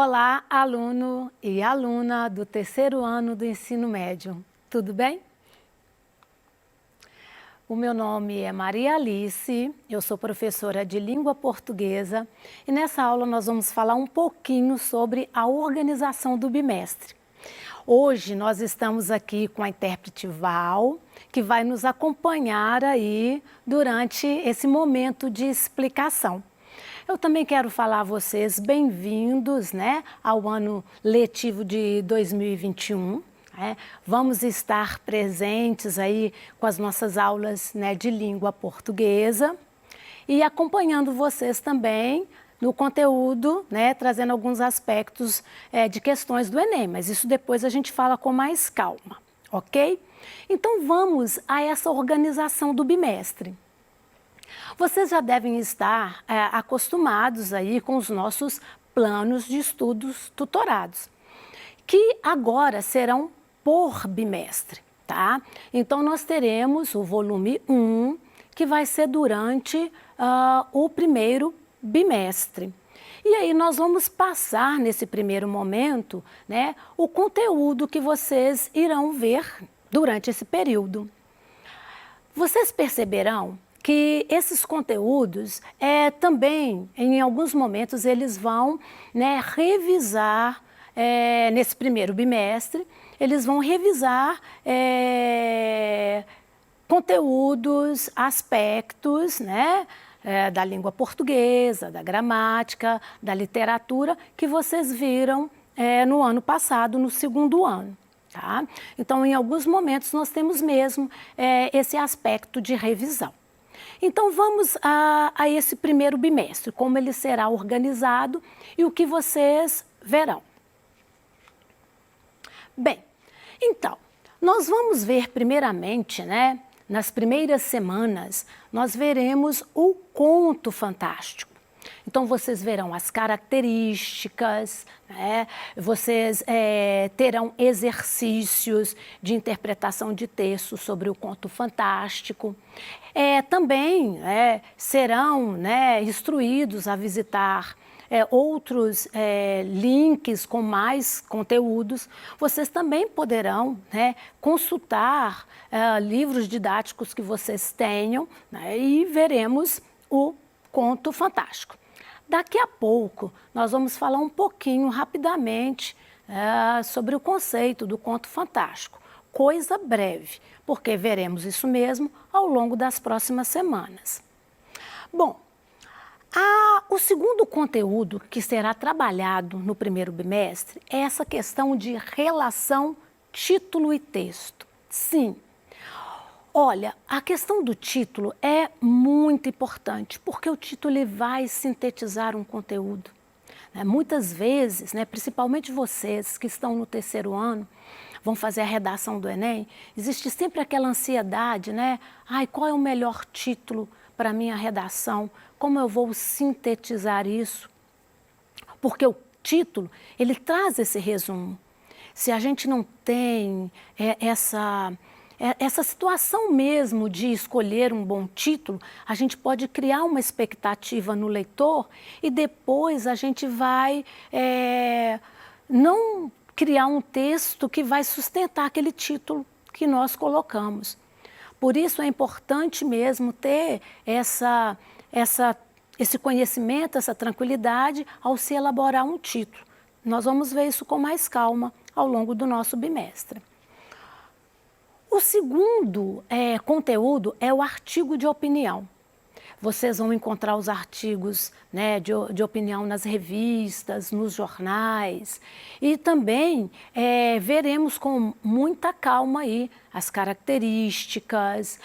Olá, aluno e aluna do terceiro ano do ensino médio, tudo bem? O meu nome é Maria Alice, eu sou professora de língua portuguesa e nessa aula nós vamos falar um pouquinho sobre a organização do bimestre. Hoje nós estamos aqui com a intérprete Val, que vai nos acompanhar aí durante esse momento de explicação. Eu também quero falar a vocês bem-vindos, ao ano letivo de 2021. Vamos estar presentes aí com as nossas aulas de língua portuguesa e acompanhando vocês também no conteúdo, trazendo alguns aspectos de questões do Enem, mas isso depois a gente fala com mais calma, ok? Então vamos a essa organização do bimestre. Vocês já devem estar acostumados aí com os nossos planos de estudos tutorados, que agora serão por bimestre, tá? Então nós teremos o volume 1, que vai ser durante o primeiro bimestre. E aí nós vamos passar nesse primeiro momento, o conteúdo que vocês irão ver durante esse período. Vocês perceberão que esses conteúdos também, em alguns momentos, eles vão revisar, nesse primeiro bimestre, eles vão revisar conteúdos, aspectos, da língua portuguesa, da gramática, da literatura, que vocês viram no ano passado, no segundo ano. Tá? Então, em alguns momentos, nós temos mesmo esse aspecto de revisão. Então, vamos a esse primeiro bimestre, como ele será organizado e o que vocês verão. Bem, então, nós vamos ver primeiramente, nas primeiras semanas, nós veremos o conto fantástico. Então, vocês verão as características, vocês terão exercícios de interpretação de texto sobre o conto fantástico. Também serão instruídos a visitar outros links com mais conteúdos. Vocês também poderão consultar livros didáticos que vocês tenham e veremos o conto fantástico. Daqui a pouco, nós vamos falar um pouquinho, rapidamente, sobre o conceito do conto fantástico. Coisa breve, porque veremos isso mesmo ao longo das próximas semanas. Bom, o segundo conteúdo que será trabalhado no primeiro bimestre é essa questão de relação título e texto. Sim. Olha, a questão do título é muito importante, porque o título ele vai sintetizar um conteúdo. Muitas vezes, principalmente vocês que estão no terceiro ano, vão fazer a redação do Enem, existe sempre aquela ansiedade, Ai, qual é o melhor título para a minha redação? Como eu vou sintetizar isso? Porque o título, ele traz esse resumo. Se a gente não tem essa situação mesmo de escolher um bom título, a gente pode criar uma expectativa no leitor e depois a gente vai não criar um texto que vai sustentar aquele título que nós colocamos. Por isso é importante mesmo ter esse conhecimento, essa tranquilidade ao se elaborar um título. Nós vamos ver isso com mais calma ao longo do nosso bimestre. O segundo conteúdo é o artigo de opinião. Vocês vão encontrar os artigos de opinião nas revistas, nos jornais e também veremos com muita calma aí as características,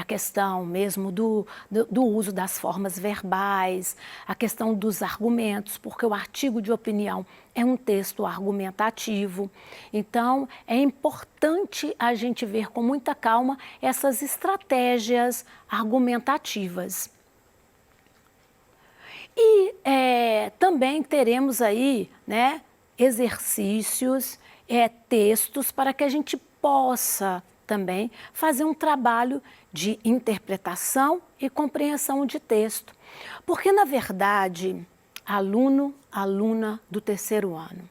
a questão mesmo do uso das formas verbais, a questão dos argumentos, porque o artigo de opinião é um texto argumentativo. Então, é importante a gente ver com muita calma essas estratégias argumentativas. E também teremos aí, exercícios, textos para que a gente possa também fazer um trabalho de interpretação e compreensão de texto. Porque, na verdade, aluno, aluna do terceiro ano.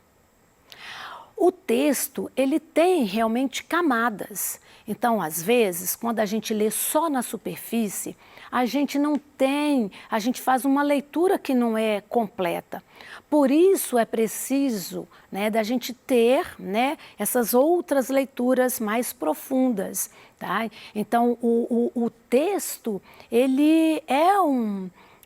O texto, ele tem realmente camadas. Então, às vezes, quando a gente lê só na superfície, a gente faz uma leitura que não é completa. Por isso é preciso, né, da gente ter, né, essas outras leituras mais profundas, tá? Então, o texto, ele é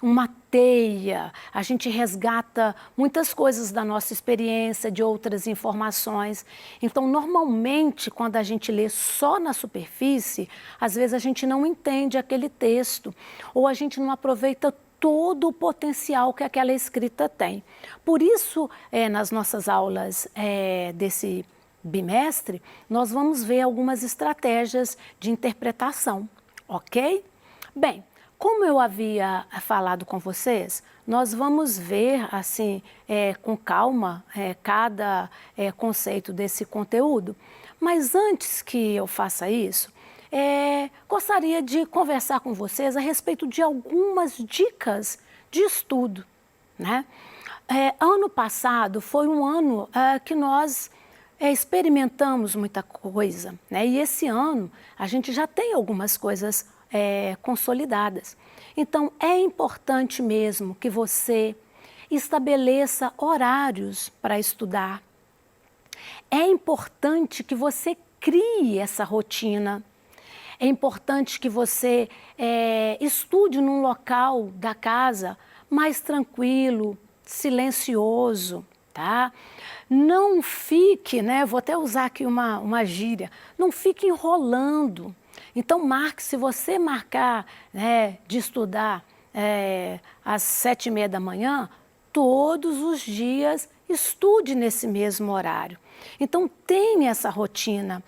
uma teia, a gente resgata muitas coisas da nossa experiência, de outras informações. Então, normalmente, quando a gente lê só na superfície, às vezes a gente não entende aquele texto, ou a gente não aproveita todo o potencial que aquela escrita tem. Por isso, nas nossas aulas desse bimestre, nós vamos ver algumas estratégias de interpretação, ok? Bem, como eu havia falado com vocês, nós vamos ver assim com calma cada conceito desse conteúdo. Mas antes que eu faça isso, gostaria de conversar com vocês a respeito de algumas dicas de estudo, né? Ano passado foi um ano que nós experimentamos muita coisa, né? E esse ano a gente já tem algumas coisas consolidadas. Então, é importante mesmo que você estabeleça horários para estudar. É importante que você crie essa rotina. É importante que você estude num local da casa mais tranquilo, silencioso, tá? Não fique, né? Vou até usar aqui uma gíria, não fique enrolando. Então, se você marcar de estudar às 7h30 da manhã, todos os dias estude nesse mesmo horário. Então, tenha essa rotina.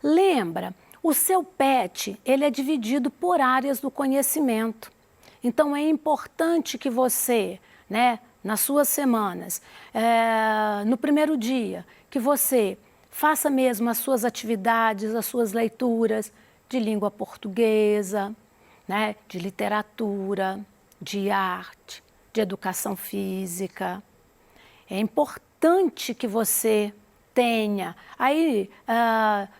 Lembra, o seu PET, ele é dividido por áreas do conhecimento. Então, é importante que você, nas suas semanas, no primeiro dia, que você faça mesmo as suas atividades, as suas leituras, de língua portuguesa, de literatura, de arte, de educação física. É importante que você tenha. Aí,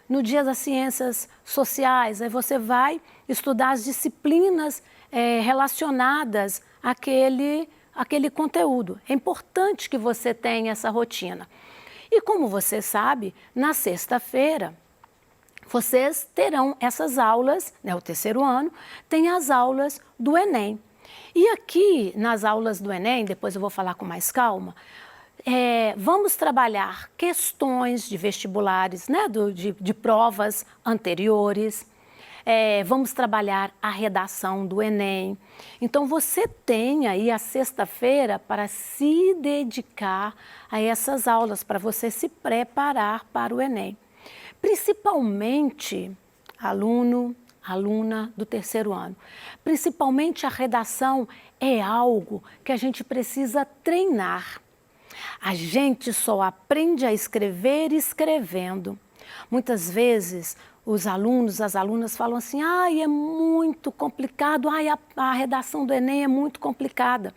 no dia das ciências sociais, aí você vai estudar as disciplinas relacionadas àquele conteúdo. É importante que você tenha essa rotina. E como você sabe, na sexta-feira, vocês terão essas aulas, o terceiro ano, tem as aulas do Enem. E aqui, nas aulas do Enem, depois eu vou falar com mais calma, vamos trabalhar questões de vestibulares, de provas anteriores, vamos trabalhar a redação do Enem. Então, você tem aí a sexta-feira para se dedicar a essas aulas, para você se preparar para o Enem. Principalmente, aluno, aluna do terceiro ano. Principalmente a redação é algo que a gente precisa treinar. A gente só aprende a escrever escrevendo. Muitas vezes os alunos, as alunas falam assim, é muito complicado, a redação do Enem é muito complicada.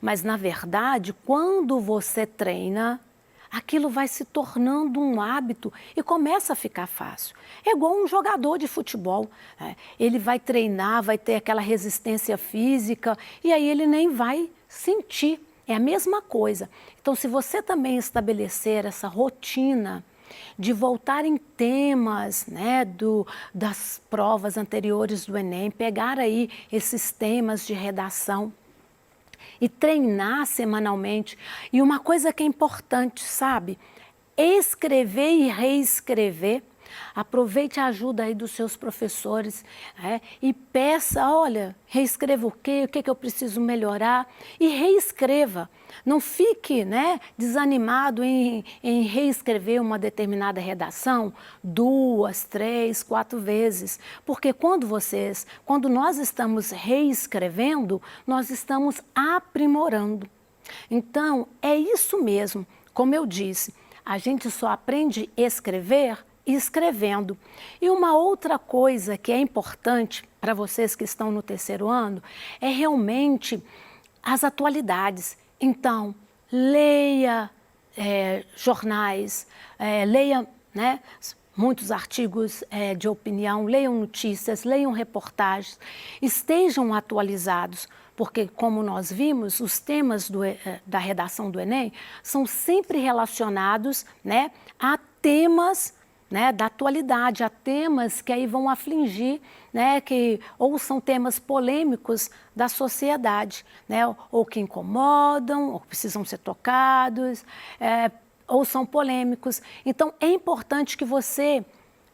Mas, na verdade, quando você treina, aquilo vai se tornando um hábito e começa a ficar fácil. É igual um jogador de futebol, ele vai treinar, vai ter aquela resistência física e aí ele nem vai sentir. É a mesma coisa. Então, se você também estabelecer essa rotina de voltar em temas das provas anteriores do Enem, pegar aí esses temas de redação e treinar semanalmente. E uma coisa que é importante, sabe? Escrever e reescrever. Aproveite a ajuda aí dos seus professores e peça, olha, reescreva o que eu preciso melhorar e reescreva. Não fique desanimado em reescrever uma determinada redação 2, 3, 4 vezes, porque quando nós estamos reescrevendo, nós estamos aprimorando. Então, é isso mesmo, como eu disse, a gente só aprende a escrever escrevendo. E uma outra coisa que é importante para vocês que estão no terceiro ano é realmente as atualidades. Então, leia jornais, leia, né, muitos artigos de opinião, leiam notícias, leiam reportagens, estejam atualizados, porque, como nós vimos, os temas da redação do Enem são sempre relacionados, né, a temas, né, da atualidade, a temas que aí vão afligir, né, ou são temas polêmicos da sociedade, né, ou que incomodam, ou precisam ser tocados, ou são polêmicos. Então, é importante que você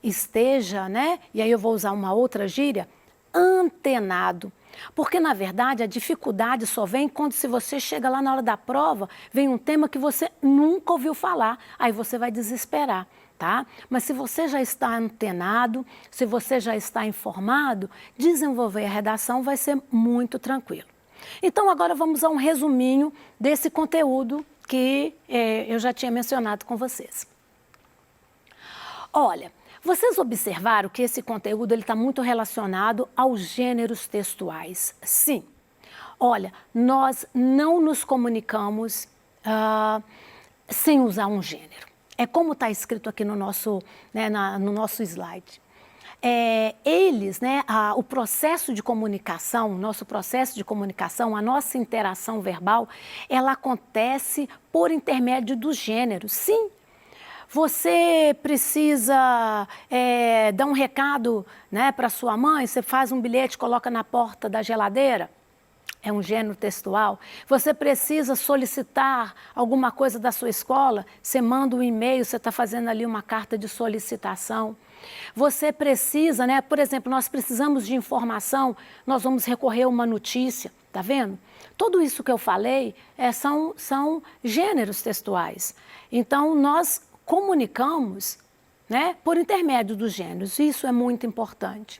esteja, né, e aí eu vou usar uma outra gíria, antenado. Porque, na verdade, a dificuldade só vem quando, se você chega lá na hora da prova, vem um tema que você nunca ouviu falar, aí você vai desesperar, tá? Mas se você já está antenado, se você já está informado, desenvolver a redação vai ser muito tranquilo. Então, agora vamos a um resuminho desse conteúdo que eu já tinha mencionado com vocês. Olha, vocês observaram que esse conteúdo está muito relacionado aos gêneros textuais. Sim. Olha, nós não nos comunicamos sem usar um gênero. É como está escrito aqui no nosso, né, no nosso slide. Eles, né, o processo de comunicação, nosso processo de comunicação, a nossa interação verbal, ela acontece por intermédio dos gêneros. Sim. Você precisa dar um recado, né, para sua mãe, você faz um bilhete, coloca na porta da geladeira, é um gênero textual. Você precisa solicitar alguma coisa da sua escola, você manda um e-mail, você está fazendo ali uma carta de solicitação. Você precisa, né, por exemplo, nós precisamos de informação, nós vamos recorrer a uma notícia, tá vendo? Tudo isso que eu falei são gêneros textuais. Então, nós comunicamos, né, por intermédio dos gêneros. Isso é muito importante.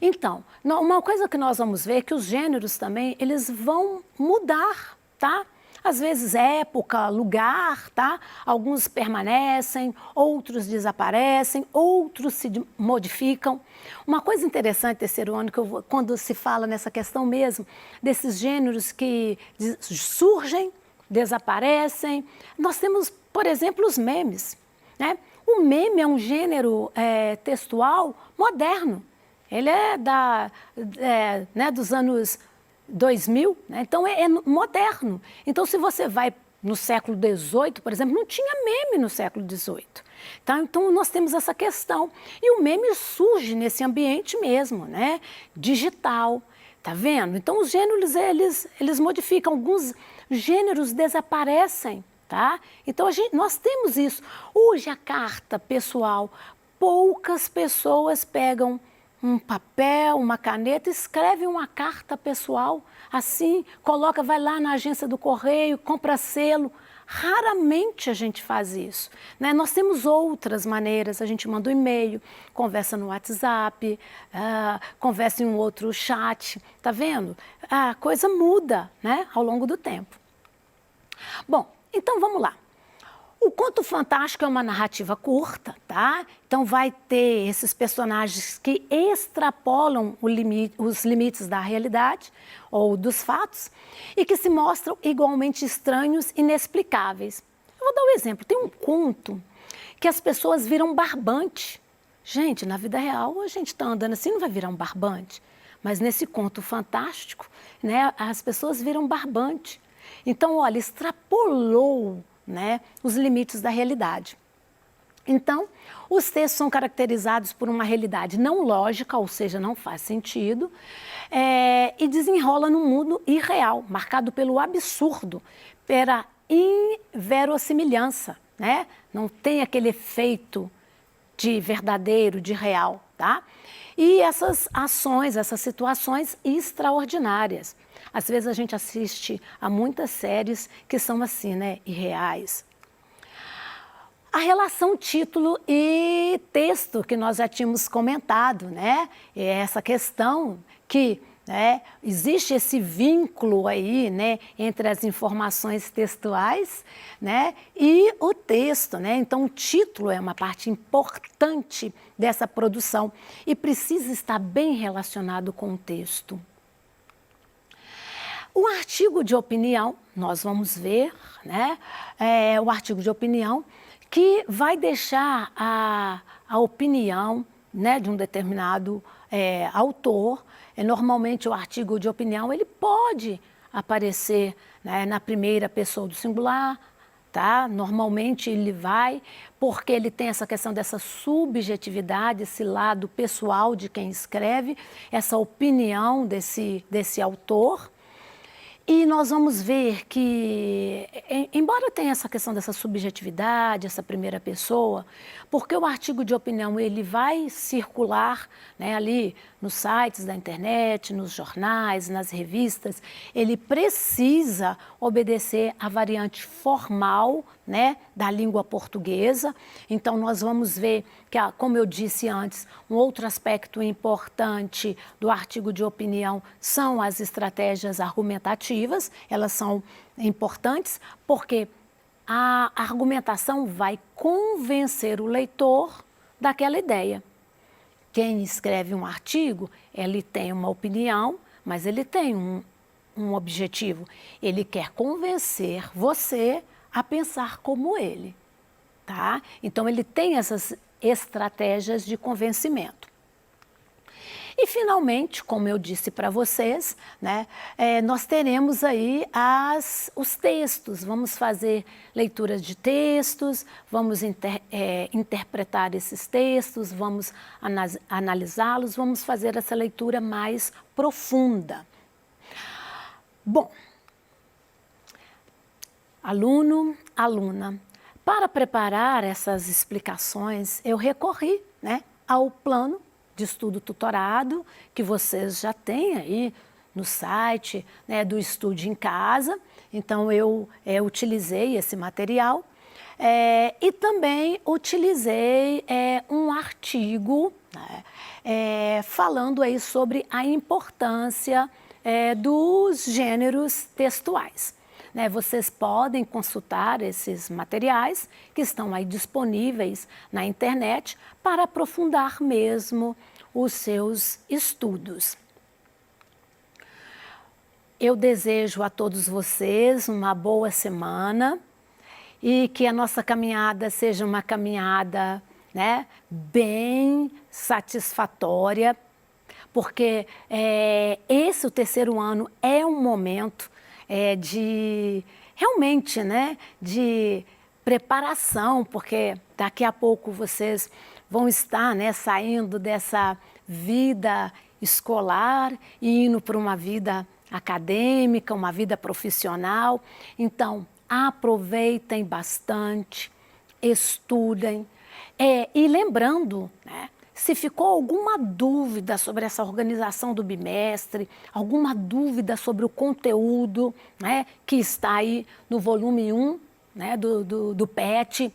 Então, uma coisa que nós vamos ver é que os gêneros também, eles vão mudar, tá? Às vezes época, lugar, tá? Alguns permanecem, outros desaparecem, outros se modificam. Uma coisa interessante, terceiro ano, quando se fala nessa questão mesmo, desses gêneros que surgem, desaparecem, nós temos, por exemplo, os memes, né? O meme é um gênero textual moderno. Ele é né, dos anos 2000, né? Então é moderno. Então, se você vai no século XVIII, por exemplo, não tinha meme no século XVIII. Tá? Então, nós temos essa questão. E o meme surge nesse ambiente mesmo, né? Digital. Tá vendo? Então, os gêneros, eles modificam. Alguns gêneros desaparecem, tá? Então, nós temos isso. Hoje, a carta pessoal, poucas pessoas pegam um papel, uma caneta, escreve uma carta pessoal, assim, coloca, vai lá na agência do correio, compra selo. Raramente a gente faz isso, né? Nós temos outras maneiras, a gente manda um e-mail, conversa no WhatsApp, conversa em um outro chat, tá vendo? A coisa muda, né, ao longo do tempo. Bom, então vamos lá. O conto fantástico é uma narrativa curta, tá? Então vai ter esses personagens que extrapolam os limites da realidade ou dos fatos e que se mostram igualmente estranhos e inexplicáveis. Eu vou dar um exemplo. Tem um conto que as pessoas viram barbante. Gente, na vida real a gente está andando assim, não vai virar um barbante. Mas nesse conto fantástico, né, as pessoas viram barbante. Então, olha, extrapolou, né, os limites da realidade. Então, os textos são caracterizados por uma realidade não lógica, ou seja, não faz sentido, e desenrola num mundo irreal, marcado pelo absurdo, pela inverossimilhança, né? Não tem aquele efeito de verdadeiro, de real, tá? E essas ações, essas situações extraordinárias. Às vezes a gente assiste a muitas séries que são assim, né, irreais. A relação título e texto que nós já tínhamos comentado, né? É essa questão que, né, existe esse vínculo aí, né, entre as informações textuais, né, e o texto, né? Então o título é uma parte importante dessa produção e precisa estar bem relacionado com o texto. O artigo de opinião, nós vamos ver, né? O artigo de opinião que vai deixar a opinião, né, de um determinado autor. Normalmente o artigo de opinião ele pode aparecer, né, na primeira pessoa do singular, tá? Normalmente ele vai, porque ele tem essa questão dessa subjetividade, esse lado pessoal de quem escreve, essa opinião desse autor. E nós vamos ver que, embora tenha essa questão dessa subjetividade, essa primeira pessoa, porque o artigo de opinião ele vai circular, né, ali nos sites da internet, nos jornais, nas revistas, ele precisa obedecer à variante formal, né, da língua portuguesa. Então nós vamos ver que, como eu disse antes, um outro aspecto importante do artigo de opinião são as estratégias argumentativas. Elas são importantes porque a argumentação vai convencer o leitor daquela ideia. Quem escreve um artigo, ele tem uma opinião, mas ele tem um objetivo. Ele quer convencer você a pensar como ele, tá? Então ele tem essas estratégias de convencimento. E finalmente, como eu disse para vocês, né, nós teremos aí os textos. Vamos fazer leituras de textos, vamos interpretar esses textos, vamos analisá-los, vamos fazer essa leitura mais profunda. Bom, aluno, aluna, para preparar essas explicações, eu recorri, né, ao plano de estudo tutorado, que vocês já têm aí no site, né, do Estude em Casa. Então, eu utilizei esse material e também utilizei um artigo, né, falando aí sobre a importância dos gêneros textuais. Né, vocês podem consultar esses materiais que estão aí disponíveis na internet para aprofundar mesmo os seus estudos. Eu desejo a todos vocês uma boa semana e que a nossa caminhada seja uma caminhada, né, bem satisfatória, porque o terceiro ano é um momento de realmente, né, de preparação, porque daqui a pouco vocês vão estar, né, saindo dessa vida escolar e indo para uma vida acadêmica, uma vida profissional. Então, aproveitem bastante, estudem e lembrando, né, se ficou alguma dúvida sobre essa organização do bimestre, alguma dúvida sobre o conteúdo, né, que está aí no volume 1, né, do PET,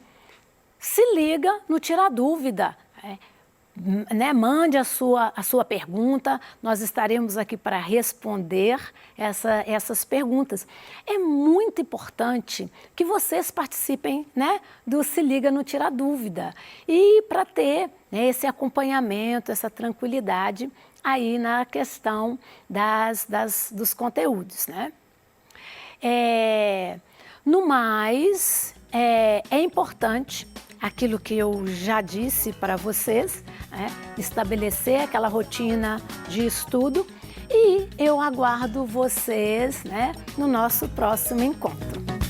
se liga no Tira Dúvida, né, mande a sua pergunta, nós estaremos aqui para responder essas perguntas. É muito importante que vocês participem, né, do Se Liga no Tira Dúvida e para ter, né, esse acompanhamento, essa tranquilidade aí na questão dos conteúdos, né? No mais, é importante aquilo que eu já disse para vocês, né? Estabelecer aquela rotina de estudo e eu aguardo vocês, né, no nosso próximo encontro.